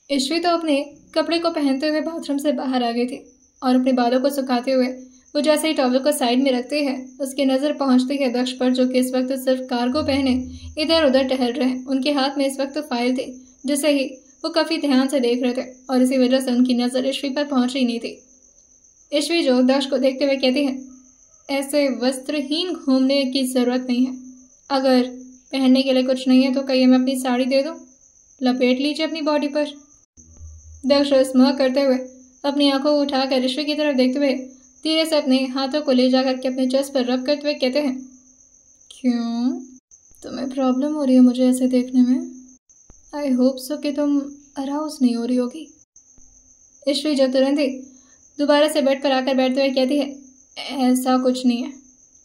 ईश्वी तो अपने कपड़े को पहनते हुए बाथरूम से बाहर आ गई थी और अपने बालों को सुखाते हुए वो जैसे ही टॉवल को साइड में रखती है उसकी नज़र पहुंचती है दक्ष पर, जो कि इस वक्त सिर्फ कार्गो पहने इधर उधर टहल रहे हैं। उनके हाथ में इस वक्त फाइल थी जिसे ही वो काफ़ी ध्यान से देख रहे थे और इसी वजह से उनकी नज़र ईश्वी पर पहुंच ही नहीं थी। ईश्वी जो दक्ष को देखते हुए कहती है, ऐसे वस्त्रहीन घूमने की ज़रूरत नहीं है। अगर पहनने के लिए कुछ नहीं है तो कहिए मैं अपनी साड़ी दे दूँ, लपेट लीजिए अपनी बॉडी पर। दक्ष स्मर्क करते हुए अपनी आंखों को उठाकर ईश्वी की तरफ देखते हुए धीरे से अपने हाथों को ले जाकर के अपने चेस्ट पर रब करते हुए कहते हैं, क्यों तुम्हें प्रॉब्लम हो रही है मुझे ऐसे देखने में? आई होप सो कि तुम अराउज नहीं हो रही होगी। ईश्वी जो तुरंत ही दोबारा से बेड पर आकर बैठते हुए कहती है, ऐसा कुछ नहीं है,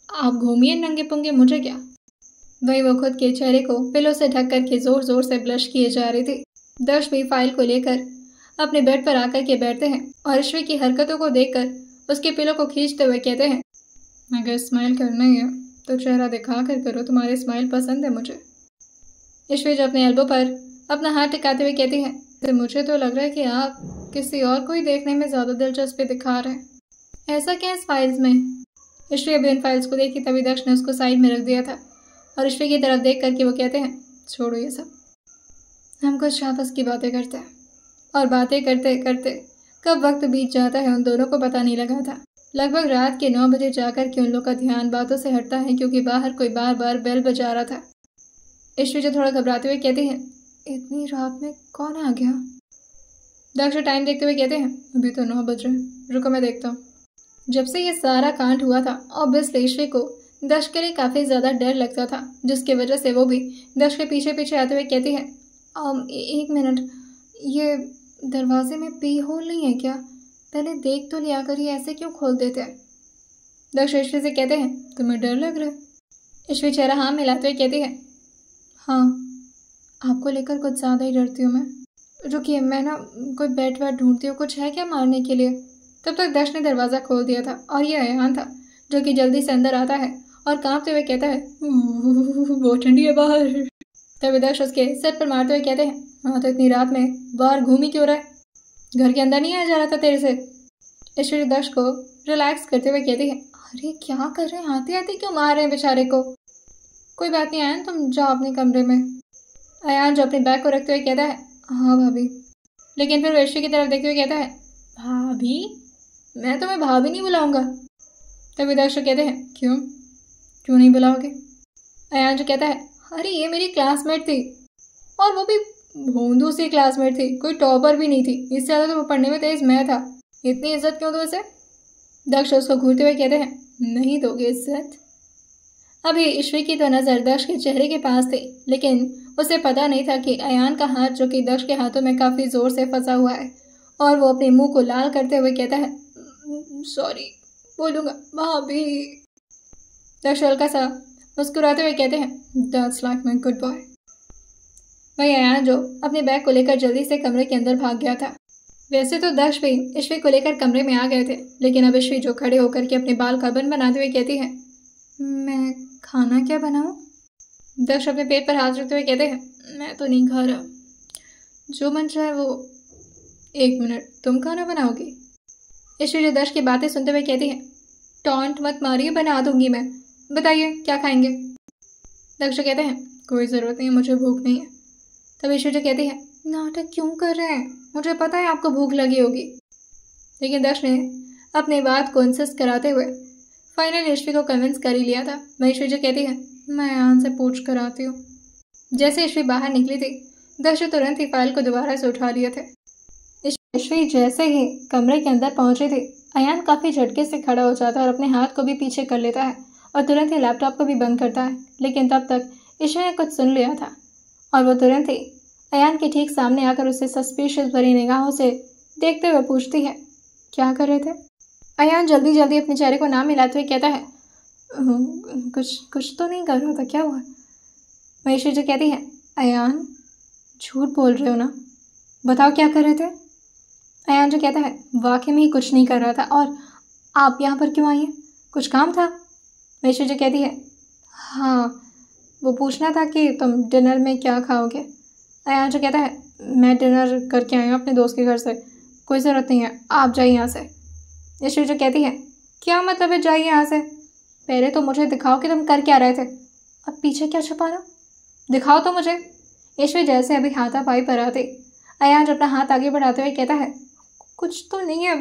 आप घूमिए नंगे पुंगे, मुझे क्या। वही वो खुद के चेहरे को पिलो से ढक करके जोर जोर से ब्लश किए जा रही थी। दक्ष भी फाइल को लेकर अपने बेड पर आकर के बैठते हैं और ईश्वी की हरकतों को देखकर उसके पिलो को खींचते हुए कहते हैं, अगर स्माइल करना ही है तो चेहरा दिखा कर करो, तुम्हारी स्माइल पसंद है मुझे। ईश्वी जो अपने एल्बो पर अपना हाथ टिकाते हुए कहती है, तो मुझे तो लग रहा है कि आप किसी और को ही देखने में ज़्यादा दिलचस्पी दिखा रहे हैं। ऐसा क्या है इस फाइल्स में? ईश्वी अभी उन फाइल्स को देखी तभी दक्ष ने उसको साइड में रख दिया था और ईश्वी की तरफ देख करके वो कहते हैं, छोड़ो ये सब, हम कुछ आपस की बातें करते हैं। और बातें करते करते कब वक्त बीत जाता है उन दोनों को पता नहीं लगा था। लगभग रात के 9 बजे जाकर के उन लोग का ध्यान बातों से हटता है क्योंकि बाहर कोई बार बार बेल बजा रहा था। ईश्वी जो थोड़ा घबराते हुए कहते हैं, इतनी रात में कौन आ गया? दक्ष टाइम देखते हुए कहते हैं, अभी तो 9 बज रहे हैं, रुको मैं देखता हूँ। जब से ये सारा कांड हुआ था ऑब्वियसली ईश्वी को दक्ष के लिए काफ़ी ज़्यादा डर लगता था, जिसकी वजह से वो भी दक्ष के पीछे पीछे आते हुए कहती है, एक मिनट, ये दरवाजे में पी होल नहीं है क्या? पहले देख तो लिया कर, ये ऐसे क्यों खोल देते हैं? दक्ष ईश्वी से कहते हैं, तुम्हें डर लग रहा है? ईश्वी चेहरा हाँ मिलाते हुए कहती है, हाँ, आपको लेकर कुछ ज़्यादा ही डरती हूँ मैं। रुकिए, मैं ना कोई बैट वैट ढूंढती हूँ, कुछ है क्या मारने के लिए? तब तक दक्ष ने दरवाज़ा खोल दिया था और ये अयान था जो कि जल्दी से अंदर आता है और कांपते हुए कहता है, बहुत ठंडी है बाहर। तभी दक्ष उसके सिर पर मारते हुए कहते हैं, हाँ तो इतनी रात में बाहर घूम ही क्यों रहा है? घर के अंदर नहीं आया जा रहा था तेरे से? ईश्वरी दक्ष को रिलैक्स करते हुए कहती है, अरे क्या कर रहे हैं, आते आते क्यों मार रहे हैं बेचारे को? कोई बात नहीं अयान, तुम जाओ अपने कमरे में। अयान जो अपने बैग को रखते हुए कहता है, हाँ भाभी। लेकिन फिर ईश्वरी की तरफ देखते हुए कहता है, भाभी? मैं तुम्हें भाभी नहीं बुलाऊंगा। तभी दक्ष कहते हैं, क्यों नहीं बुलाओगे? अयान जो कहता है, अरे ये मेरी क्लासमेट थी और वो भी भोंदू सी क्लासमेट थी, कोई टॉपर भी नहीं थी, इससे ज़्यादा तो पढ़ने में तेज मैं था, इतनी इज्जत क्यों दो इसे? दक्ष उसको घूरते हुए कहते हैं, नहीं दोगे इज्जत? अभी ईश्वी की तो नज़र दक्ष के चेहरे के पास थी, लेकिन उसे पता नहीं था कि अयान का हाथ जो कि दक्ष के हाथों में काफ़ी ज़ोर से फंसा हुआ है और वो अपने मुंह को लाल करते हुए कहता है, सॉरी, बोलूँगा भाभी। दक्ष हल्का सा मुस्कुराते हुए कहते हैं, that's like my good boy. वही अयान जो अपने बैग को लेकर जल्दी से कमरे के अंदर भाग गया था। वैसे तो दक्ष भी ईश्वी को लेकर कमरे में आ गए थे, लेकिन अब ईश्वी जो खड़े होकर के अपने बाल का बन बनाते हुए कहती है, मैं खाना क्या बनाऊं? दक्ष अपने पेट पर हाथ रखते हुए कहते हैं, मैं तो नहीं खा रहा, जो मन चाहे वो। 1 मिनट, तुम खाना बनाओगी? ईश्वी जो दक्ष की बातें सुनते हुए कहती है, टॉन्ट मत मारिए, बना दूंगी मैं, बताइए क्या खाएंगे? दक्ष कहते हैं, कोई ज़रूरत नहीं है, मुझे भूख नहीं है। तब ईश्वी जो कहती है, नाटक क्यों कर रहे हैं, मुझे पता है आपको भूख लगी होगी। लेकिन दक्ष ने अपनी बात को इंसिस्ट कराते हुए फाइनली ईश्वी को कन्विंस कर ही लिया था। मैं ईश्वी जो कहती है, मैं अयान से पूछ कर आती हूँ। जैसे ईश्वी बाहर निकली थी दक्ष तुरंत ही फाइल को दोबारा से उठा लिए थे। ईश्वी जैसे ही कमरे के अंदर पहुंची थी अयान काफ़ी झटके से खड़ा हो जाता है और अपने हाथ को भी पीछे कर लेता है और तुरंत ही लैपटॉप को भी बंद करता है। लेकिन तब तक ईश्वी ने कुछ सुन लिया था और वो तुरंत ही अयान के ठीक सामने आकर उसे सस्पिशियस भरी निगाहों से देखते हुए पूछती है, क्या कर रहे थे? अयान जल्दी जल्दी अपने चेहरे को ना मिलाते हुए कहता है, कुछ तो नहीं कर रहा था, क्या हुआ? महेश्वरी जी कहती है, अयान झूठ बोल रहे हो ना, बताओ क्या कर रहे थे? अयान जो कहता है, वाकई में ही कुछ नहीं कर रहा था, और आप यहाँ पर क्यों आई हैं, कुछ काम था? महेश्वरी जी कहती है, हाँ, वो पूछना था कि तुम डिनर में क्या खाओगे। अयान जो कहता है, मैं डिनर करके आई हूँ अपने दोस्त के घर से, कोई ज़रूरत नहीं है, आप जाइए यहाँ से। यशवी जो कहती है, क्या मतलब है जाइए यहाँ से? पहले तो मुझे दिखाओ कि तुम कर क्या रहे थे, अब पीछे क्या छुपाना, दिखाओ तो मुझे। यशवी जैसे अभी हाथापाई पर आते अयान अपना हाथ आगे बढ़ाते हुए कहता है, कुछ तो नहीं है,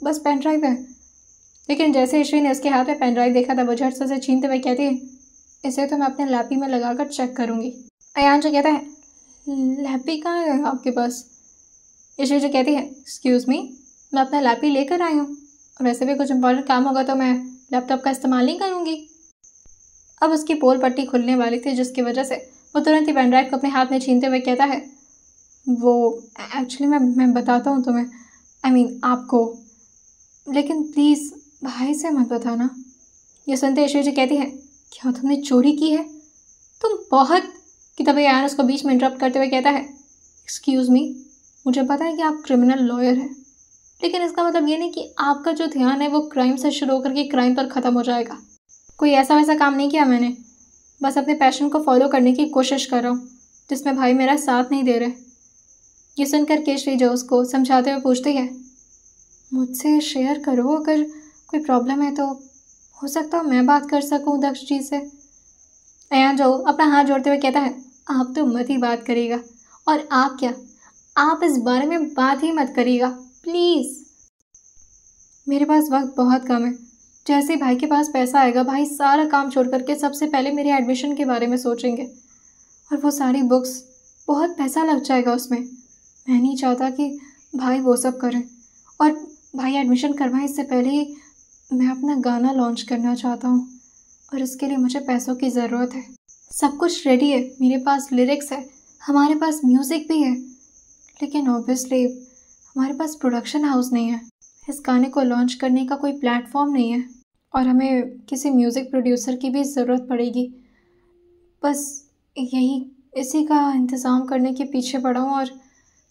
बस पेन ड्राइव है। लेकिन जैसे यशवी ने उसके हाथ में पेन ड्राइव देखा था वो झट से उसे छीनते हुए कहती है, इसे तो मैं अपने लैपी में लगाकर चेक करूँगी। अयान जो कहता है, लैपी कहाँ है आपके पास? यशवी जो कहती है, एक्सक्यूज़ मी, मैं अपना लैपी लेकर आई हूँ, वैसे भी कुछ इंपॉर्टेंट काम होगा तो मैं लैपटॉप का इस्तेमाल नहीं करूँगी। अब उसकी पोल पट्टी खुलने वाली थी जिसकी वजह से वो तुरंत ही पेन ड्राइव को अपने हाथ में छीनते हुए कहता है, वो एक्चुअली मैं बताता हूँ तुम्हें, आपको, लेकिन प्लीज़ भाई से मत बताना। ये सुनते यशवी जी कहती है, क्या तुमने चोरी की है? तुम बहुत कि तभी अयान उसको बीच में इंटरप्ट करते हुए कहता है, एक्सक्यूज़ मी, मुझे पता है कि आप क्रिमिनल लॉयर हैं, लेकिन इसका मतलब ये नहीं कि आपका जो ध्यान है वो क्राइम से शुरू होकर के क्राइम पर ख़त्म हो जाएगा। कोई ऐसा वैसा काम नहीं किया मैंने, बस अपने पैशन को फॉलो करने की कोशिश कर रहा हूँ जिसमें भाई मेरा साथ नहीं दे रहे। ये सुनकर केशवी जो उसको समझाते हुए पूछती है, मुझसे शेयर करो, अगर कोई प्रॉब्लम है तो हो सकता है मैं बात कर सकूँ दक्ष जी से। अयान जो अपना हाथ जोड़ते हुए कहता है, आप तो मत ही बात करिएगा, और आप क्या, आप इस बारे में बात ही मत करिएगा प्लीज़। मेरे पास वक्त बहुत कम है, जैसे भाई के पास पैसा आएगा भाई सारा काम छोड़ करके सबसे पहले मेरे एडमिशन के बारे में सोचेंगे, और वो सारी बुक्स, बहुत पैसा लग जाएगा उसमें। मैं नहीं चाहता कि भाई वो सब करें, और भाई एडमिशन करवाएं इससे पहले ही मैं अपना गाना लॉन्च करना चाहता हूँ, और इसके लिए मुझे पैसों की ज़रूरत है। सब कुछ रेडी है, मेरे पास लिरिक्स है, हमारे पास म्यूज़िक भी है, लेकिन ऑब्वियसली हमारे पास प्रोडक्शन हाउस नहीं है, इस गाने को लॉन्च करने का कोई प्लेटफॉर्म नहीं है, और हमें किसी म्यूज़िक प्रोड्यूसर की भी ज़रूरत पड़ेगी। बस इसी का इंतज़ाम करने के पीछे पड़ा हूँ और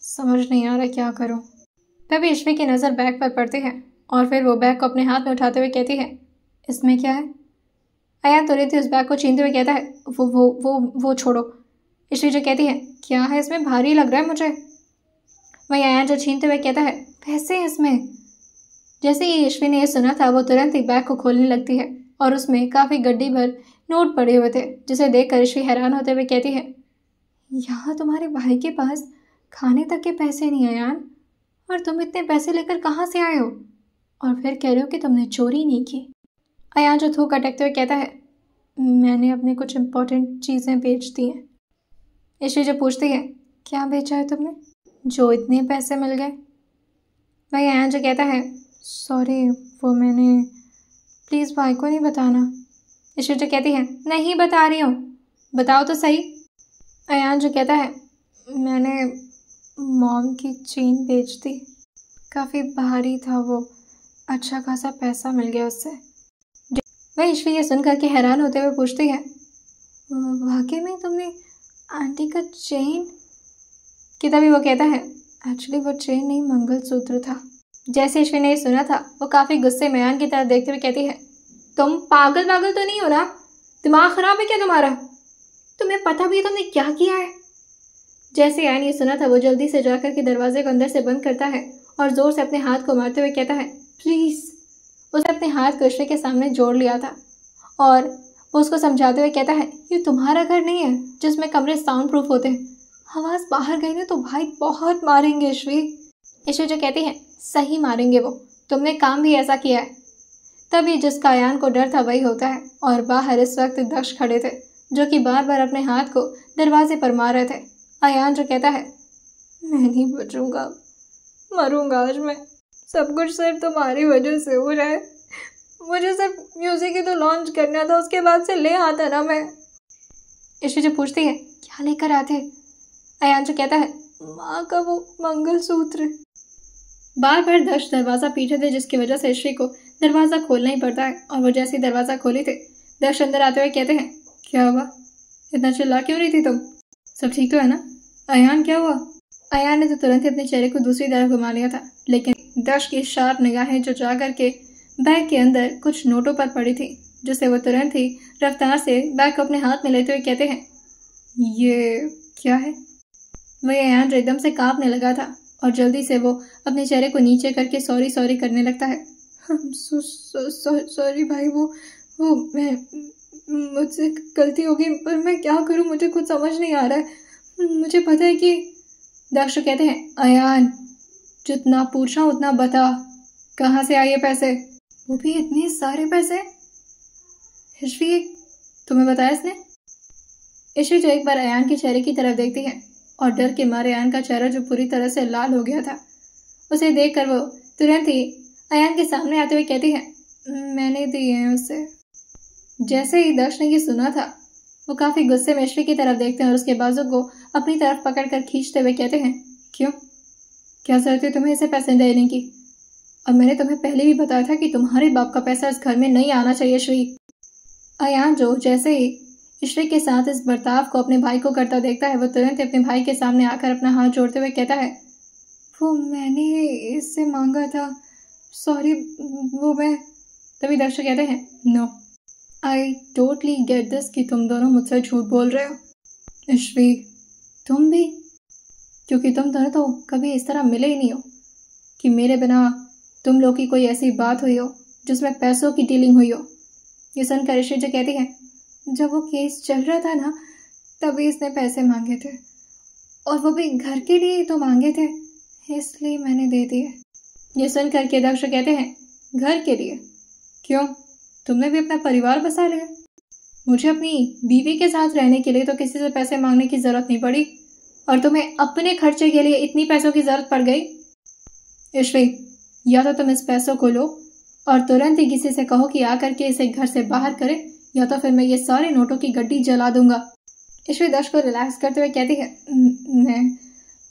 समझ नहीं आ रहा क्या करूँ। तभी यशवी की नज़र बैग पर पड़ती है और फिर वो बैग को अपने हाथ में उठाते हुए कहती है, इसमें क्या है? अयान तुरंत ही उस बैग को छीनते हुए कहता है, वो छोड़ो। यशवी जो कहती है, क्या है इसमें, भारी लग रहा है मुझे। वहीं अयान जो छीनते हुए कहता है, पैसे हैं इसमें। जैसे ही यशवी ने यह सुना था वो तुरंत ही बैग को खोलने लगती है और उसमें काफ़ी गड्डी भर नोट पड़े हुए थे, जिसे देखकर यशवी हैरान होते हुए कहती है, यहाँ तुम्हारे भाई के पास खाने तक के पैसे नहीं है अयान, और तुम इतने पैसे लेकर कहाँ से आए हो, और फिर कह रहे हो कि तुमने चोरी नहीं की। अयान जो थूक अटकते हुए कहता है, मैंने अपने कुछ इम्पोर्टेंट चीज़ें बेच दी हैं। यशवी जो पूछती है, क्या बेचा है तुमने जो इतने पैसे मिल गए? भाई अयान जो कहता है, सॉरी, वो मैंने, प्लीज़ भाई को नहीं बताना। यशवी जो कहती है, नहीं बता रही हूँ, बताओ तो सही। अयान जो कहता है, मैंने मॉम की चेन बेच दी, काफ़ी भारी था वो, अच्छा खासा पैसा मिल गया उससे। वह यशवी ये सुनकर के हैरान होते हुए पूछती है, वाकई में तुमने आंटी का चेन? कि तभी वो कहता है, एक्चुअली वो चेन नहीं, मंगलसूत्र था। जैसे यशवी ने ये सुना था वो काफ़ी गुस्से में अयान की तरफ देखते हुए कहती है, तुम पागल तो नहीं हो ना, दिमाग खराब है क्या तुम्हारा? तुम्हें पता भी है तुमने क्या किया है? जैसे अयान ये सुना था वो जल्दी से जाकर के दरवाजे को अंदर से बंद करता है और ज़ोर से अपने हाथ को मारते हुए कहता है, प्लीज़। उसने अपने हाथ को यशवी के सामने जोड़ लिया था और वो उसको समझाते हुए कहता है, ये तुम्हारा घर नहीं है जिसमें कमरे साउंड प्रूफ होते हैं, आवाज़ बाहर गई ना तो भाई बहुत मारेंगे यशवी। यशवी जो कहती है, सही मारेंगे वो, तुमने काम भी ऐसा किया है। तभी जिसका अयान को डर था वही होता है, और बाहर इस वक्त दक्ष खड़े थे जो कि बार बार अपने हाथ को दरवाजे पर मार रहे थे। अयान जो कहता है, मैं नहीं बचूंगा, मरूंगा आज मैं, सब कुछ सिर्फ तुम्हारी वजह से हो रहा है, मुझे सिर्फ म्यूजिक ही तो लॉन्च करना था, उसके बाद से ले आता ना मैं। यशवी जो पूछती है, क्या लेकर आते? अयान जो कहता है, माँ का वो मंगलसूत्र। बार बार दक्ष दरवाज़ा पीटे थे जिसकी वजह से यशवी को दरवाज़ा खोलना ही पड़ता है, और वो जैसे ही दरवाज़ा खोली थे दक्ष अंदर आते हुए कहते हैं, क्या हुआ, इतना चिल्ला क्यों रही थी तुम, सब ठीक तो है ना? अयान क्या हुआ? अयान ने तो तुरंत ही अपने चेहरे को दूसरी तरफ घुमा लिया था, लेकिन दक्ष की शार्प निगाहें जो जा करके बैग के अंदर कुछ नोटों पर पड़ी थी, जिससे वो तुरंत ही रफ्तार से बैग को अपने हाथ में लेते हुए कहते हैं, ये क्या है? वह अयान जो एकदम से कांपने लगा था और जल्दी से वो अपने चेहरे को नीचे करके सॉरी सॉरी करने लगता है। सॉरी भाई, वो मैं मुझसे गलती हो गई, पर मैं क्या करूं, मुझे कुछ समझ नहीं आ रहा है। मुझे पता है कि दक्ष कहते हैं, अयान जितना पूछा उतना बता, कहाँ से आए पैसे, वो भी इतने सारे पैसे। हिस्ट्री तुम्हें बताया इसने? हिस्ट्री जो एक बार अयान के चेहरे की तरफ देखती है और डर के मारे अयान का चेहरा जो पूरी तरह से लाल हो गया था, उसे देखकर वो तुरंत ही अयान के सामने आते हुए कहती है, मैंने दिए हैं उसे। जैसे ही दक्ष ने ये सुना था, वो काफी गुस्से में हिस्ट्री की तरफ देखते हैं और उसके बाजू को अपनी तरफ पकड़कर खींचते हुए कहते हैं, क्यों, क्या जरूरत है तुम्हें इसे पैसे देने की? और मैंने तुम्हें पहले भी बताया था कि तुम्हारे बाप का पैसा इस घर में नहीं आना चाहिए श्री। अयान जो जैसे ही श्री के साथ इस बर्ताव को अपने भाई को करता देखता है, वो तुरंत अपने भाई के सामने आकर अपना हाथ जोड़ते हुए कहता है, वो मैंने इससे मांगा था, सॉरी, वो मैं। तभी दक्ष कहते हैं, no, I totally get this कि तुम दोनों मुझसे झूठ बोल रहे हो। श्री तुम भी, क्योंकि तुम दोनों तो कभी इस तरह मिले ही नहीं हो कि मेरे बिना तुम लोग की कोई ऐसी बात हुई हो जिसमें पैसों की डीलिंग हुई हो। ये सुनकर ऋषि जो कहती है, जब वो केस चल रहा था ना, तभी इसने पैसे मांगे थे, और वो भी घर के लिए तो मांगे थे, इसलिए मैंने दे दिए। ये सुनकर के दक्ष कहते हैं, घर के लिए? क्यों, तुमने भी अपना परिवार बसा लिया? मुझे अपनी बीवी के साथ रहने के लिए तो किसी से पैसे मांगने की जरूरत नहीं पड़ी, और तुम्हें अपने खर्चे के लिए इतनी पैसों की जरूरत पड़ गई। ईश्वरी, या तो तुम इस पैसों को लो और तुरंत ही किसी से कहो कि आकर के इसे घर से बाहर करे, या तो फिर मैं ये सारे नोटों की गड्डी जला दूंगा। ईश्वरी दक्ष को रिलैक्स करते हुए कहती है,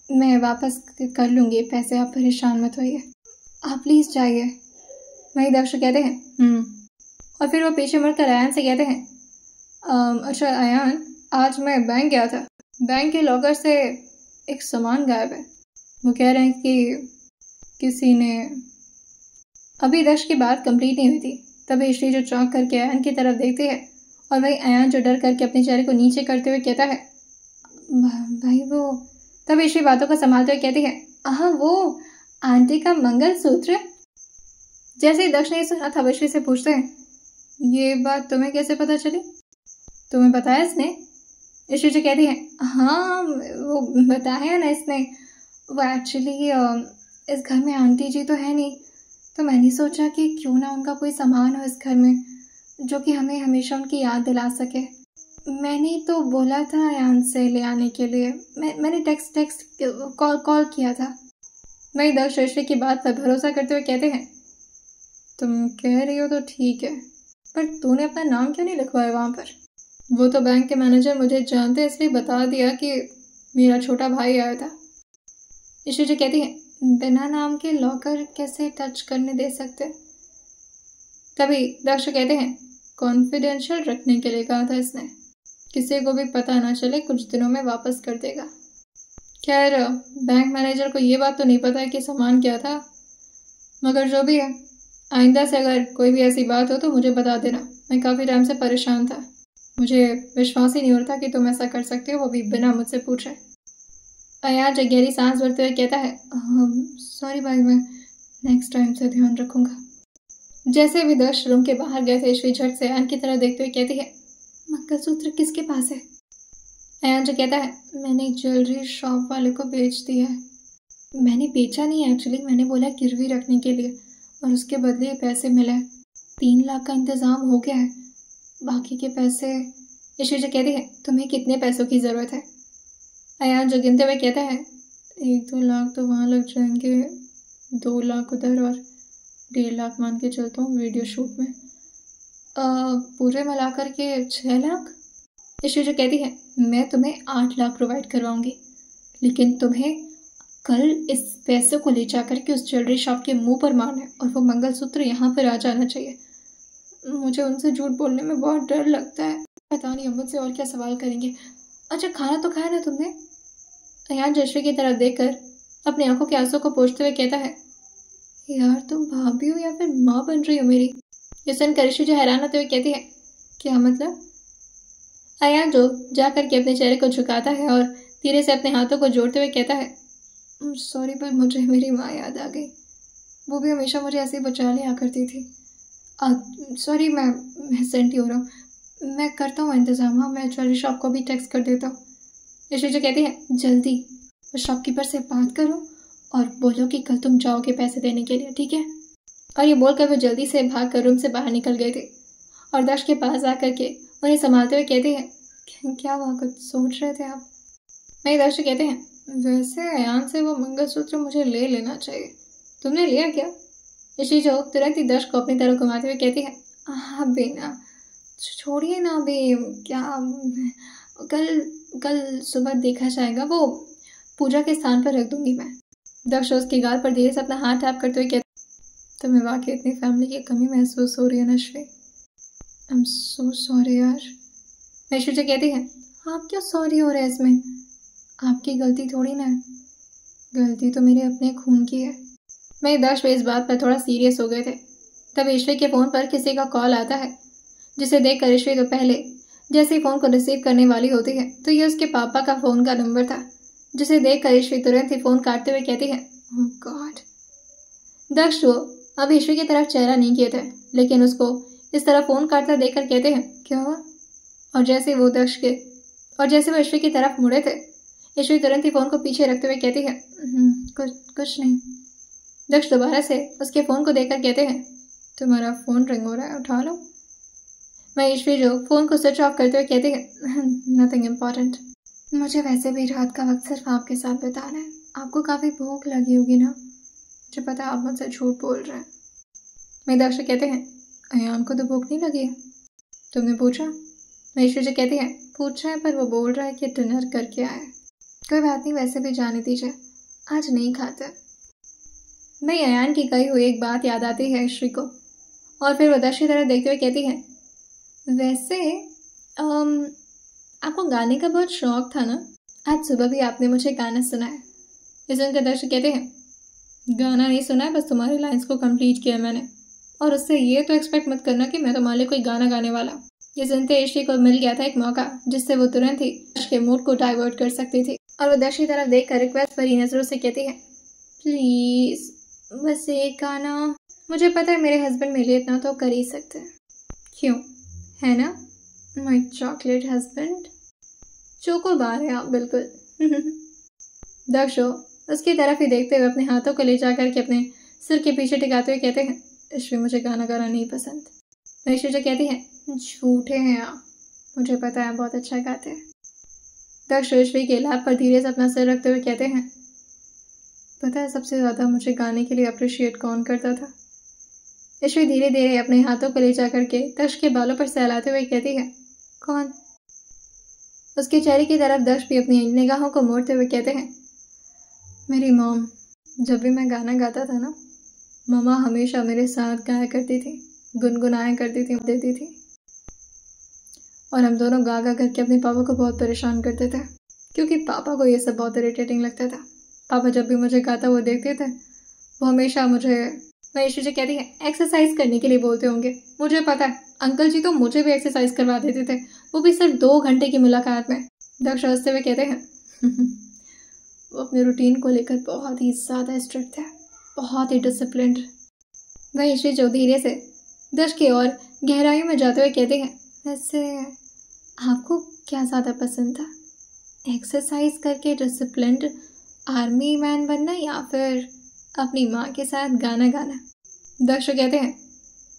मैं वापस कर लूंगी पैसे, आप परेशान मत होइए, आप प्लीज जाइए। वही दक्ष कहते हैं, और फिर वो पीछे मुड़कर अयान से कहते हैं, अच्छा अयान, आज मैं बैंक गया था, बैंक के लॉकर से एक सामान गायब है। वो कह रहे हैं कि किसी ने। अभी दक्ष की बात कंप्लीट नहीं हुई थी, तभी श्री जो चौंक करके अयान की तरफ देखती है, और वही अयान जो डर करके अपने चेहरे को नीचे करते हुए कहता है, भाई वो। तभी श्री बातों को संभालते हुए कहती है, हाँ वो आंटी का मंगलसूत्र। जैसे ही दक्ष ने सुना था, श्री से पूछते हैं, ये बात तुम्हें कैसे पता चली, तुम्हें बताया इसने? ऋषि जी कहती है, हाँ वो बताया ना इसने, वो एक्चुअली इस घर में आंटी जी तो है नहीं, तो मैंने सोचा कि क्यों ना उनका कोई सामान हो इस घर में जो कि हमें हमेशा उनकी याद दिला सके। मैंने तो बोला था अयान से ले आने के लिए, मैंने टेक्स्ट कॉल किया था। वही दक्ष ऋषि की बात पर भरोसा करते हुए कहते हैं, तुम कह रही हो तो ठीक है, पर तूने अपना नाम क्यों नहीं लिखवाया वहाँ पर? वो तो बैंक के मैनेजर मुझे जानते इसलिए बता दिया कि मेरा छोटा भाई आया था। ईशू जी कहती है, बिना नाम के लॉकर कैसे टच करने दे सकते? तभी दक्ष कहते हैं, कॉन्फिडेंशियल रखने के लिए कहा था इसने, किसी को भी पता ना चले, कुछ दिनों में वापस कर देगा। खैर बैंक मैनेजर को ये बात तो नहीं पता है कि सामान क्या था, मगर जो भी है, आइंदा से अगर कोई भी ऐसी बात हो तो मुझे बता देना। मैं काफ़ी टाइम से परेशान था, मुझे विश्वास ही नहीं हो रहा था कि तुम ऐसा कर सकते हो, वो भी बिना मुझसे पूछे। अयान जो गहरी सांस भरते हुए कहता है, सॉरी भाई, मैं नेक्स्ट टाइम से ध्यान रखूंगा। जैसे भी दक्ष रूम के बाहर गए थे, श्री झट से अयान की तरह देखते हुए कहती है, मंगलसूत्र किसके पास है? अयान जो कहता है, मैंने ज्वेलरी शॉप वाले को बेच दिया है। मैंने बेचा नहीं, एक्चुअली मैंने बोला गिरवी रखने के लिए, और उसके बदले पैसे मिले। 3 लाख का इंतजाम हो गया है, बाकी के पैसे। ईश्वरी जो कहती है, तुम्हें कितने पैसों की ज़रूरत है? अयान जो गिनते हुए कहता है, 1-2 लाख तो वहाँ लग जाएंगे, 2 लाख उधर, और 1.5 लाख मान के चलता हूँ वीडियो शूट में, पूरे मिलाकर के 6 लाख। ईश्वरी जो कहती है, मैं तुम्हें 8 लाख प्रोवाइड करवाऊंगी, लेकिन तुम्हें कल इस पैसे को ले जाकर के उस ज्वेलरी शॉप के मुंह पर मारना है, और वो मंगलसूत्र यहाँ पर आ जाना चाहिए। मुझे उनसे झूठ बोलने में बहुत डर लगता है, पता नहीं हम मुझसे और क्या सवाल करेंगे। अच्छा खाना तो खाया ना तुमने? अयान जश्वी की तरफ देखकर अपनी आंखों के आंसू को पोंछते हुए कहता है, यार तुम भाभी हो या फिर माँ बन रही हो मेरी? ये सुनकर ऋषि जो हैरान होते हुए कहती है, क्या मतलब? अयान जो जाकर के अपने चेहरे को झुकाता है और धीरे से अपने हाथों को जोड़ते हुए कहता है, सॉरी पर मुझे मेरी माँ याद आ गई। वो भी हमेशा मुझे ऐसे ही बचा लिया करती थी। सॉरी, मैं सेंटी हो रहा हूँ। मैं करता हूँ इंतज़ाम। हाँ, मैं ज्वेलरी शॉप को भी टेक्स्ट कर देता हूँ। ईश्वी जो कहती है, जल्दी उस शॉपकीपर से बात करो और बोलो कि कल तुम जाओगे पैसे देने के लिए, ठीक है? और ये बोलकर वो जल्दी से भाग कर रूम से बाहर निकल गए थे और दक्ष के पास आकर के उन्हें संभालते हुए कहते हैं, क्या हुआ, कुछ सोच रहे थे आप? नहीं, दक्ष कहते हैं, वैसे अयान से वो मंगलसूत्र मुझे ले लेना चाहिए। तुमने लिया क्या? ईश्वी जो तुरंत ही दक्ष को अपनी तरफ घुमाते हुए कहती है, हाँ बेना, छोड़िए ना अभी, क्या कल कल सुबह देखा जाएगा। वो पूजा के स्थान पर रख दूंगी मैं। दक्ष उसके गाल पर धीरे से अपना हाथ टैप करते हुए कहते, तुम्हें वाकई इतनी फैमिली की कमी महसूस हो रही है Naqvi. I am so sorry यार। नशवी जो कहती है, आप क्यों सॉरी हो रहे हैं इसमें? आपकी गलती थोड़ी ना है, गलती तो मेरे अपने खून की है। मैं दक्ष इस बात पर थोड़ा सीरियस हो गए थे। तब ईश्वी के फ़ोन पर किसी का कॉल आता है, जिसे देखकर ईश्वी तो पहले जैसे ही फ़ोन को रिसीव करने वाली होती है तो ये उसके पापा का फ़ोन का नंबर था, जिसे देखकर ईश्वी तुरंत ही फ़ोन काटते हुए कहती है, ओह गॉड। दक्ष वो अब ईश्वी की तरफ चेहरा नहीं किए थे, लेकिन उसको इस तरह फ़ोन काटता देखकर कहते हैं, क्या हुआ? और जैसे वो ईश्वी की तरफ मुड़े थे, ईश्वी तुरंत ही फ़ोन को पीछे रखते हुए कहती है, कुछ नहीं। दक्ष दोबारा से उसके फ़ोन को देखकर कहते हैं, तुम्हारा फ़ोन रिंग हो रहा है, उठा लो। मैं ईश्वी जो फ़ोन को स्विच ऑफ करते हुए कहती है, नथिंग इम्पॉर्टेंट। मुझे वैसे भी रात का वक्त सिर्फ आपके साथ बिताना है। आपको काफ़ी भूख लगी होगी ना? मुझे पता है आप मुझसे झूठ बोल रहे हैं। मैं दक्ष कहते हैं, अयान को तो भूख नहीं लगी है। तुमने पूछा? मैं ईश्वी जो कहती है, पूछा है पर वो बोल रहा है कि डिनर करके आया है। कोई बात नहीं, वैसे भी जाने दीजिए, आज नहीं खाते। नहीं, अयान की कही हुई एक बात याद आती है ईश्वी को और फिर वो दक्ष की तरफ देखते हुए कहती है, वैसे आपको गाने का बहुत शौक था ना? आज सुबह भी आपने मुझे गाना सुनाया। इस उनके दक्ष कहते हैं, गाना नहीं सुना है, बस तुम्हारी लाइंस को कंप्लीट किया मैंने, और उससे ये तो एक्सपेक्ट मत करना कि मैं तुम्हारे लिए कोई गाना गाने वाला। ये सुनते ईश्वी को मिल गया था एक मौका जिससे वो तुरंत ही दक्ष के मूड को डाइवर्ट कर सकती थी और वो दक्ष की तरफ देखकर रिक्वेस्ट भरी नजरों से कहती है, प्लीज बस एक गाना। मुझे पता है मेरे हस्बैंड मेरे लिए इतना तो कर ही सकते हैं। क्यों, है ना माय चॉकलेट हस्बैंड? चोकोबार है आप बिल्कुल। दक्ष उसकी तरफ ही देखते हुए अपने हाथों को ले जाकर के अपने सिर के पीछे टिकाते हुए कहते हैं, ईश्वी मुझे गाना गाना नहीं पसंद। ईश्वी जो कहती है, झूठे हैं आप, मुझे पता है बहुत अच्छा गाते हैं। दक्ष ईश्वी के लाभ पर धीरे से अपना सिर रखते हुए कहते हैं, पता है सबसे ज़्यादा मुझे गाने के लिए अप्रिशिएट कौन करता था? ईश्वी धीरे धीरे अपने हाथों को ले जाकर के दक्ष के बालों पर सहलाते हुए कहती है, कौन? उसके चेहरे की तरफ दक्ष भी अपनी निगाहों को मोड़ते हुए कहते हैं, मेरी मॉम। जब भी मैं गाना गाता था ना, मम्मा हमेशा मेरे साथ गाया करती थी, गुनगुनाया करती थी, देती थी, और हम दोनों गा गा करके अपने पापा को बहुत परेशान करते थे, क्योंकि पापा को ये सब बहुत इरिटेटिंग लगता था। पापा जब भी मुझे गाता वो देखते थे, वो हमेशा मुझे, मैं ईश्वी जी कहती है, एक्सरसाइज करने के लिए बोलते होंगे। मुझे पता है अंकल जी तो मुझे भी एक्सरसाइज करवा देते थे, वो भी सिर्फ 2 घंटे की मुलाकात में। दक्ष हंसते हुए कहते हैं, वो अपने रूटीन को लेकर बहुत ही ज़्यादा स्ट्रिक्ट है, बहुत ही डिसिप्लिन्ड। वह ईश्वी जो धीरे से दक्ष की ओर गहराइयों में जाते हुए कहते हैं, वैसे आपको क्या ज़्यादा पसंद था, एक्सरसाइज करके डिसिप्लिन्ड आर्मी मैन बनना या फिर अपनी माँ के साथ गाना गाना? दक्ष कहते हैं,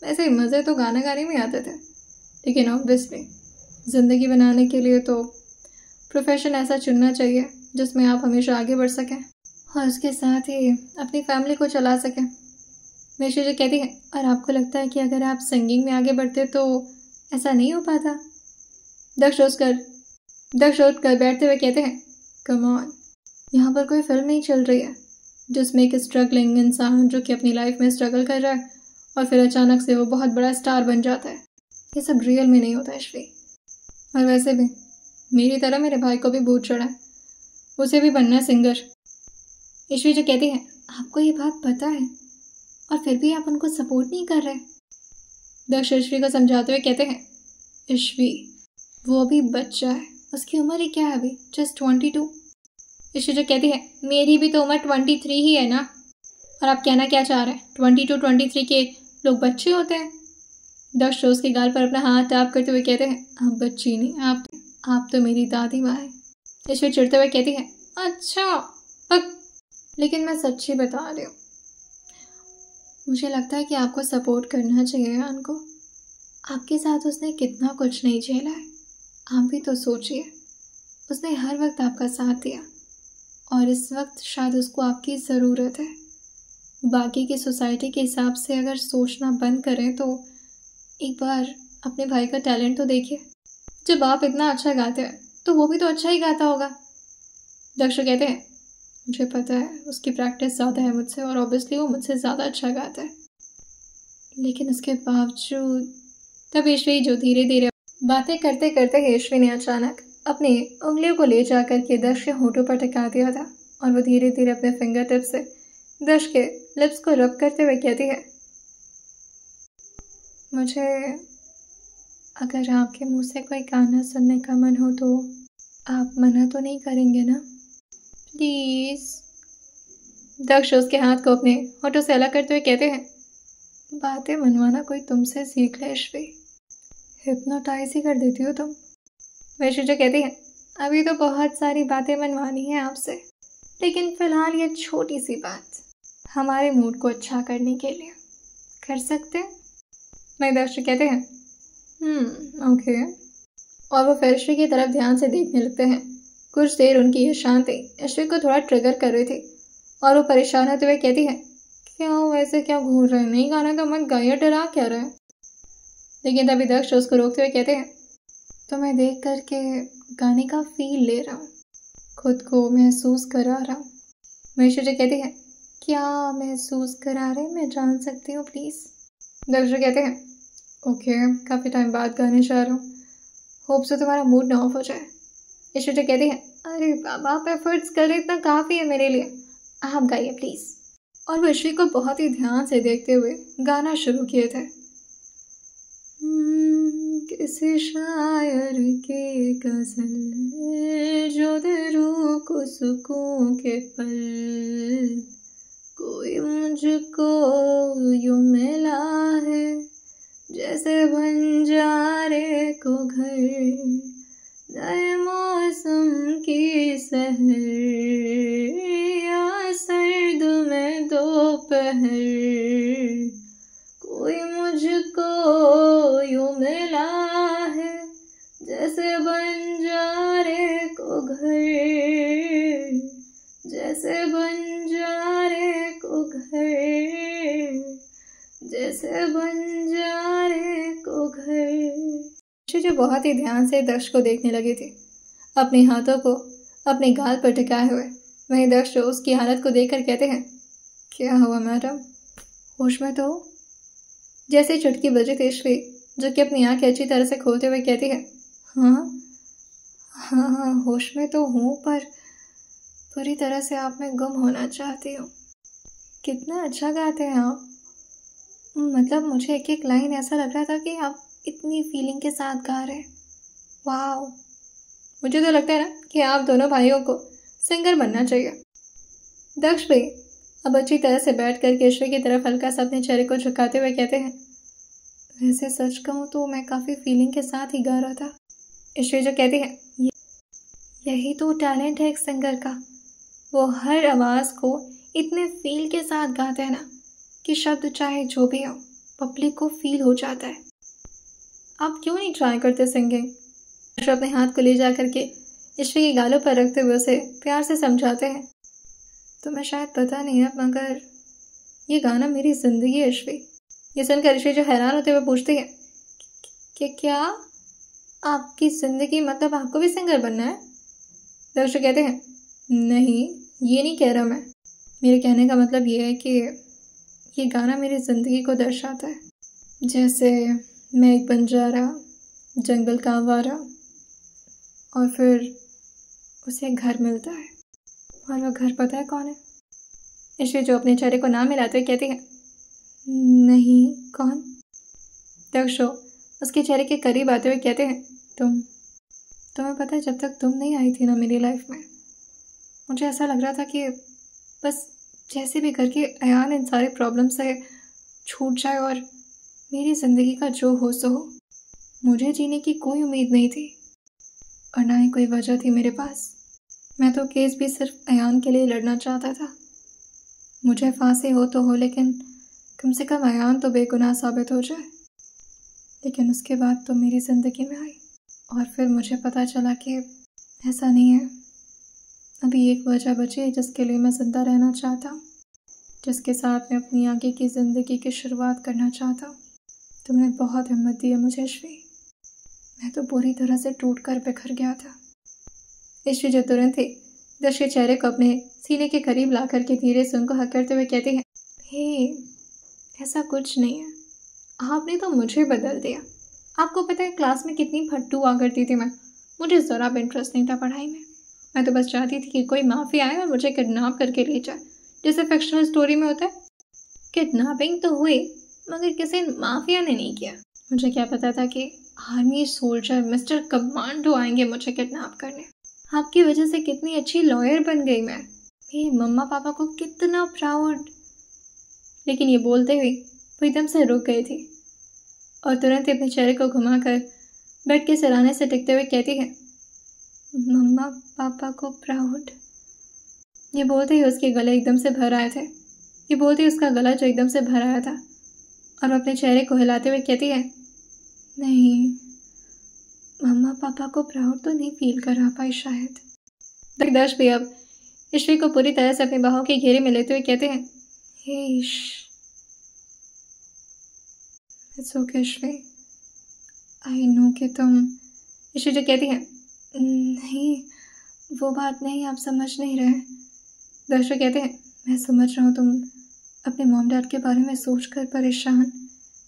वैसे मज़े तो गाना गाने में आते थे, लेकिन ऑब्वियसली ज़िंदगी बनाने के लिए तो प्रोफेशन ऐसा चुनना चाहिए जिसमें आप हमेशा आगे बढ़ सकें और उसके साथ ही अपनी फैमिली को चला सकें। ईश्वी जी कहती है, और आपको लगता है कि अगर आप सिंगिंग में आगे बढ़ते तो ऐसा नहीं हो पाता? दक्ष उठकर बैठते हुए कहते हैं, कम ऑन, यहाँ पर कोई फिल्म नहीं चल रही है जिसमें एक स्ट्रगलिंग इंसान जो कि अपनी लाइफ में स्ट्रगल कर रहा है और फिर अचानक से वो बहुत बड़ा स्टार बन जाता है। ये सब रियल में नहीं होता ईश्वी। और वैसे भी मेरी तरह मेरे भाई को भी भूत चढ़ा है, उसे भी बनना है सिंगर। ईश्वी जो कहती है, आपको ये बात पता है और फिर भी आप उनको सपोर्ट नहीं कर रहे? दक्ष ईश्वी को समझाते हुए कहते हैं, ईश्वी वो अभी बच्चा है, उसकी उम्र ही क्या है अभी, जस्ट 22। ईश्वरी कहती है, मेरी भी तो उम्र 23 ही है ना। और आप कहना क्या चाह रहे हैं? 22 23 के लोग बच्चे होते हैं। दक्ष उसके गाल पर अपना हाथ टैप करते हुए कहते हैं, आप बच्ची नहीं, आप तो मेरी दादी माँ है। ईश्वरी चिढ़ते हुए कहती है, अच्छा पक, लेकिन मैं सच्ची बता रही हूँ, मुझे लगता है कि आपको सपोर्ट करना चाहिए यान को। आपके साथ उसने कितना कुछ नहीं झेला है, आप भी तो सोचिए। उसने हर वक्त आपका साथ दिया और इस वक्त शायद उसको आपकी ज़रूरत है। बाकी की सोसाइटी के हिसाब से अगर सोचना बंद करें तो एक बार अपने भाई का टैलेंट तो देखिए। जब आप इतना अच्छा गाते हैं तो वो भी तो अच्छा ही गाता होगा। दक्ष कहते हैं, मुझे पता है उसकी प्रैक्टिस ज़्यादा है मुझसे और ऑब्वियसली वो मुझसे ज़्यादा अच्छा गाता है, लेकिन उसके बावजूद। तब ईश्वरी जो धीरे धीरे बातें करते करते ईश्वरी ने अचानक अपनी उंगलियों को ले जाकर के दक्ष के होठों पर टिका दिया था और वो धीरे धीरे अपने फिंगर टिप से दक्ष के लिप्स को रब करते हुए कहती है, मुझे अगर आपके मुंह से कोई गाना सुनने का मन हो तो आप मना तो नहीं करेंगे ना? प्लीज। दक्ष उसके हाथ को अपने होठों से अलग करते हुए कहते हैं, बातें मनवाना कोई तुमसे सीख ले ईश्वरी, हिप्नोटाइज ही कर देती हो तुम। वैसे जो कहती है, अभी तो बहुत सारी बातें मनवानी है आपसे, लेकिन फिलहाल ये छोटी सी बात हमारे मूड को अच्छा करने के लिए कर सकते हैं? मैं दक्ष कहते हैं, ओके। और वो फिर ईश्वरी की तरफ ध्यान से देखने लगते हैं। कुछ देर उनकी ये शांति ईश्वरी को थोड़ा ट्रिगर कर रही थी और वो परेशान होते हुए कहती है, क्या वैसे क्या घूर रहे हैं, नहीं गाना तो मत गाइए, डरा क्या रहे हैं? लेकिन तभी दक्ष उसको रोकते हुए कहते हैं, तो मैं देख करके गाने का फील ले रहा हूँ, खुद को महसूस करा रहा हूँ। महेश जी कहती है, क्या महसूस करा रहे, मैं जान सकती हूँ प्लीज़? दक्ष कहते हैं, ओके, काफ़ी टाइम बाद गाने जा रहा हूँ, होप से तुम्हारा मूड ना ऑफ हो जाए। ईश्वरी कहती है, अरे बाबा आप एफर्ट्स कर रहे, इतना काफ़ी है मेरे लिए, आप गाइए प्लीज़। और वो ईश्वरी को बहुत ही ध्यान से देखते हुए गाना शुरू किए थे। किसी शायर के गज़ल जो दे रूह को सुकून के पल, कोई मुझको यूं मिला है जैसे बंजारे को घर, नए मौसम की सहर या सर्द में दोपहर, कोई मुझको यूं मिला है जैसे बंजारे को घर, जैसे बंजारे को घर, जैसे बंजारे को घर। जो बहुत ही ध्यान से दक्ष को देखने लगी थी, अपने हाथों को अपने गाल पर टिकाए हुए। वहीं दक्ष उसकी हालत को देखकर कहते हैं, क्या हुआ मैडम, होश में तो? जैसे चुटकी बजी थी ईश्वरी, जो कि अपनी आंखें अच्छी तरह से खोलते हुए कहती है, हाँ हाँ हाँ होश में तो हूँ, पर पूरी तरह से आप में गुम होना चाहती हूँ। कितना अच्छा गाते हैं आप, मतलब मुझे एक एक लाइन ऐसा लग रहा था कि आप इतनी फीलिंग के साथ गा रहे हैं। वाह, मुझे तो लगता है ना कि आप दोनों भाइयों को सिंगर बनना चाहिए। दक्ष भी अब अच्छी तरह से बैठ कर ईश्वरी की तरफ हल्का सा अपने चेहरे को झुकाते हुए कहते हैं, वैसे सच कहूँ तो मैं काफ़ी फीलिंग के साथ ही गा रहा था। ईश्वरी जो कहती है, यही तो टैलेंट है एक सिंगर का, वो हर आवाज़ को इतने फील के साथ गाते हैं ना कि शब्द चाहे जो भी हो पब्लिक को फील हो जाता है। आप क्यों नहीं ट्राई करते सिंगिंग? अपने हाथ को ले जा करके ईश्वरी के गालों पर रखते हुए उसे प्यार से समझाते हैं, तुम्हें शायद पता नहीं है मगर ये गाना मेरी जिंदगी है ईश्वरी। ये सुनकर ईश्वरी जो हैरान होते हुए पूछती है कि क्या आपकी जिंदगी, मतलब आपको भी सिंगर बनना है? दक्ष कहते हैं, नहीं ये नहीं कह रहा मैं, मेरे कहने का मतलब ये है कि ये गाना मेरी ज़िंदगी को दर्शाता है। जैसे मैं एक बंजारा, जंगल का आवारा, और फिर उसे एक घर मिलता है, और वह घर पता है कौन है? ईश्वरी जो अपने चेहरे को ना मिलाते कहती है, नहीं कौन? दक्ष उसके चेहरे के करीब आते हुए कहते हैं, तुम्हें पता है जब तक तुम नहीं आई थी ना मेरी लाइफ में, मुझे ऐसा लग रहा था कि बस जैसे भी करके अयान इन सारे प्रॉब्लम से छूट जाए और मेरी ज़िंदगी का जो हो सो हो। मुझे जीने की कोई उम्मीद नहीं थी और ना ही कोई वजह थी मेरे पास। मैं तो केस भी सिर्फ अयान के लिए लड़ना चाहता था। मुझे फांसी हो तो हो, लेकिन कम से कम अयान तो बेगुनाह साबित हो जाए। लेकिन उसके बाद तो मेरी ज़िंदगी में आई और फिर मुझे पता चला कि ऐसा नहीं है। अभी एक वजह बची है जिसके लिए मैं ज़िंदा रहना चाहता हूँ, जिसके साथ मैं अपनी आगे की ज़िंदगी की शुरुआत करना चाहता हूँ। तुमने बहुत हिम्मत दी है मुझे ईश्वी। मैं तो पूरी तरह से टूट कर बिखर गया था। ईश्वी जो तुरंत ही दश के चेहरे को अपने सीने के करीब ला करके धीरे से उनको हक करते हुए कहती है, हे, ऐसा कुछ नहीं है। आपने तो मुझे बदल दिया। आपको पता है क्लास में कितनी फट्टू हुआ करती थी मैं। मुझे ज़रा भी इंटरेस्ट नहीं था पढ़ाई में। मैं तो बस चाहती थी कि कोई माफिया आए और मुझे किडनैप करके ले जाए, जैसे फिक्शनल स्टोरी में होता है। किडनैपिंग तो हुई, मगर किसी माफिया ने नहीं किया। मुझे क्या पता था कि आर्मी सोल्जर मिस्टर कमांडो आएंगे मुझे किडनैप करने। आपकी वजह से कितनी अच्छी लॉयर बन गई मैं। मेरे मम्मा पापा को कितना प्राउड। लेकिन ये बोलते हुए वो एकदम से रुक गई थी और तुरंत अपने चेहरे को घुमाकर बेड के सिराने से टिकते हुए कहती है, मम्मा पापा को प्राउड। ये बोलते ही उसके गले एकदम से भर आए थे। ये बोलते ही उसका गला जो एकदम से भर आया था और अपने चेहरे को हिलाते हुए कहती है, नहीं, मम्मा पापा को प्राउड तो नहीं फील करा पाई शायद। दर्श भी अब ईश्वी को पूरी तरह से अपनी बाहों के घेरे में लेते हुए कहते हैं, हे इट्स ओके ईश्वी, आई नो कि तुम। ईश्वी जो कहती है, नहीं वो बात नहीं, आप समझ नहीं रहे। दर्शक कहते हैं, मैं समझ रहा हूँ, तुम अपने मॉम डैड के बारे में सोच कर परेशान।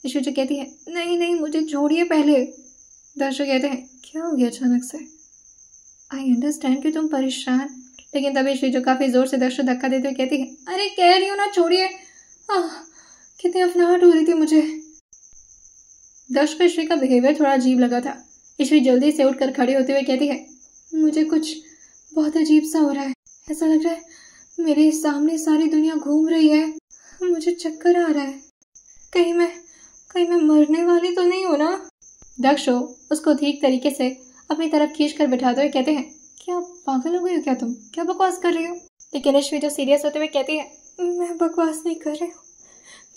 ईश्वी जो कहती है, नहीं नहीं मुझे छोड़िए पहले। दर्शक कहते हैं, क्या हो गया अचानक से? आई अंडरस्टैंड कि तुम परेशान। लेकिन तभी ईश्वी जो काफ़ी ज़ोर से दर्शक धक्का देते हुए कहती है, अरे कह रही हूँ ना छोड़िए। कितनी अफनाहट हो रही थी मुझे। दर्श को ईश्वी का बिहेवियर थोड़ा अजीब लगा था। ईश्वी जल्दी से उठकर खड़ी होते हुए कहती है, मुझे कुछ बहुत अजीब सा हो रहा है। ऐसा लग रहा है मेरे सामने सारी दुनिया घूम रही है। मुझे चक्कर आ रहा है। कहीं मैं मरने वाली तो नहीं हूँ ना? दक्षो उसको ठीक तरीके से अपनी तरफ खींच कर बिठाते हुए कहते हैं, क्या पागल हो गई हो क्या तुम? क्या बकवास कर रही हो? लेकिन ईश्वी जो सीरियस होते हुए कहती है, मैं बकवास नहीं कर रही हूँ।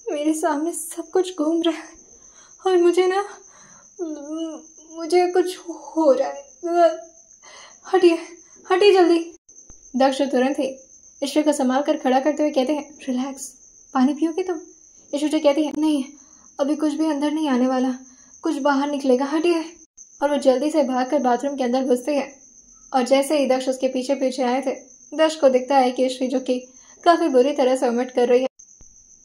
मेरे सामने सब कुछ घूम रहा है और मुझे कुछ हो रहा है। हटिए हटिए जल्दी। दक्ष तुरंत ही ईश्वर को संभाल कर खड़ा करते हुए कहते हैं, रिलैक्स, पानी पियोगे तुम? ईश्वर जो कहती है, नहीं अभी कुछ भी अंदर नहीं आने वाला, कुछ बाहर निकलेगा, हटिए। और वो जल्दी से भागकर बाथरूम के अंदर घुसते हैं और जैसे ही दक्ष उसके पीछे पीछे आए थे, दक्ष को दिखता है कि ईश्वी जो कि काफ़ी बुरी तरह से वोमिट कर रही है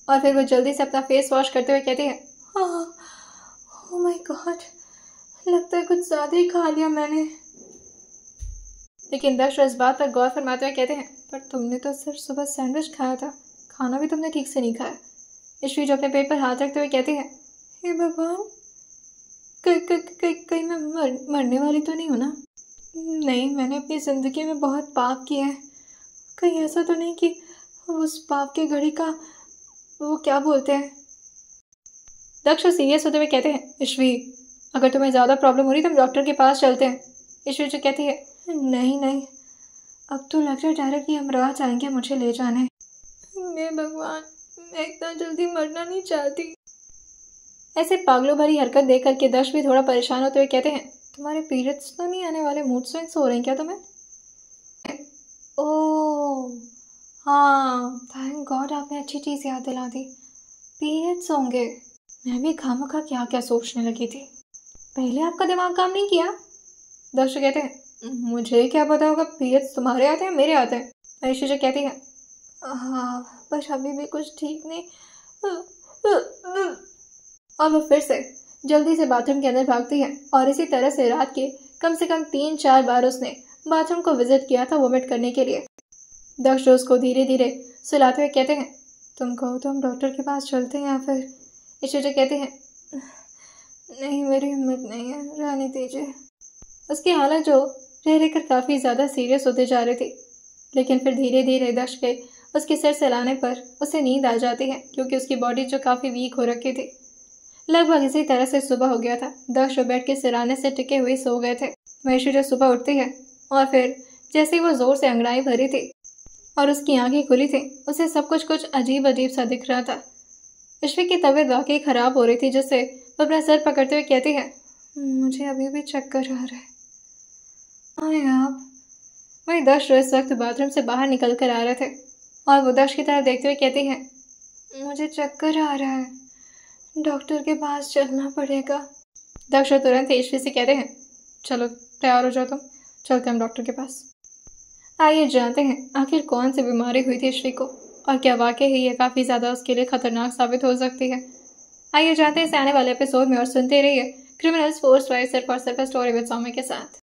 और फिर वो जल्दी से अपना फेस वॉश करते हुए कहती है, ओह माय गॉड, लगता है कुछ ज़्यादा ही खा लिया मैंने। लेकिन दक्ष इस बात पर गौर फरमाते हुए कहते हैं, पर तुमने तो सिर्फ सुबह सैंडविच खाया था, खाना भी तुमने ठीक से नहीं खाया। ईश्वी जो अपने पेट पर हाथ रखते हुए कहती है, हे भगवान, कहीं मैं मरने वाली तो नहीं हूँ ना? नहीं, मैंने अपनी ज़िंदगी में बहुत पाप किए हैं। कहीं ऐसा तो नहीं कि उस पाप की घड़ी का वो क्या बोलते हैं? दक्ष सीरियस होते हुए कहते हैं, ईश्वी अगर तुम्हें ज़्यादा प्रॉब्लम हो रही तो हम डॉक्टर के पास चलते हैं। ईश्वी जो कहती है, नहीं अब तो लग रहा है डायरेक्टली हम राह जाएंगे मुझे ले जाने। मैं भगवान, मैं इतना जल्दी मरना नहीं चाहती। ऐसे पागलों भरी हरकत देख करके दक्ष भी थोड़ा परेशान होते हुए कहते हैं, तुम्हारे पीरियड्स तो नहीं आने वाले, मूड स्विंग्स हो रहे हैं क्या तुम्हें? ओह हाँ, थैंक गॉड आपने अच्छी चीज़ याद दिला दी, पीरियड्स होंगे। मैं भी खामखा क्या क्या सोचने लगी थी। पहले आपका दिमाग काम नहीं किया? दक्ष कहते हैं, मुझे क्या पता होगा पीरियड्स तुम्हारे आते हैं मेरे आते हैं। ईश्वी जो कहती है, हाँ पर अभी भी कुछ ठीक नहीं। और वो फिर से जल्दी से बाथरूम के अंदर भागती है और इसी तरह से रात के कम से कम 3-4 बार उसने बाथरूम को विजिट किया था वोमिट करने के लिए। दक्ष उसको धीरे धीरे सुलाते हुए कहते हैं, तुम कहो तो हम डॉक्टर के पास चलते हैं या फिर? ईश्वर जो कहते हैं, नहीं मेरी हिम्मत नहीं है, रहने दीजिए। उसकी हालत जो रह रहकर काफ़ी ज़्यादा सीरियस होते जा रही थी लेकिन फिर धीरे धीरे दक्ष के उसके सिर सहलाने पर उसे नींद आ जाती है, क्योंकि उसकी बॉडी जो काफ़ी वीक हो रखी थी। लगभग इसी तरह से सुबह हो गया था। दक्ष बेड के सिराने से टिके हुए सो गए थे। महेश्वरी जो सुबह उठती है और फिर जैसे ही वो जोर से अंगड़ाई भरी थी और उसकी आंखें खुली थी, उसे सब कुछ अजीब अजीब सा दिख रहा था। ईश्वी की तबीयत वाकई खराब हो रही थी, जिससे वो अपना सर पकड़ते हुए कहती है, मुझे अभी भी चक्कर आ रहा है। आए आप। वही दक्ष इस वक्त बाथरूम से बाहर निकल कर आ रहे थे और वो दक्ष की तरफ देखते हुए कहती है, मुझे चक्कर आ रहा है, डॉक्टर के पास चलना पड़ेगा। दक्ष तुरंत ईश्वी से कहते हैं, चलो तैयार हो जाओ तुम, चलते हम डॉक्टर के पास। आइए जानते हैं आखिर कौन सी बीमारी हुई थी ईश्वी को और क्या वाकई ही ये काफ़ी ज़्यादा उसके लिए खतरनाक साबित हो सकती है। आइए जानते हैं इस आने वाले एपिसोड में और सुनते रहिए क्रिमिनल्स फोर्स वाइज सिर्फ और सिर्फ स्टोरी विद सौम्य के साथ।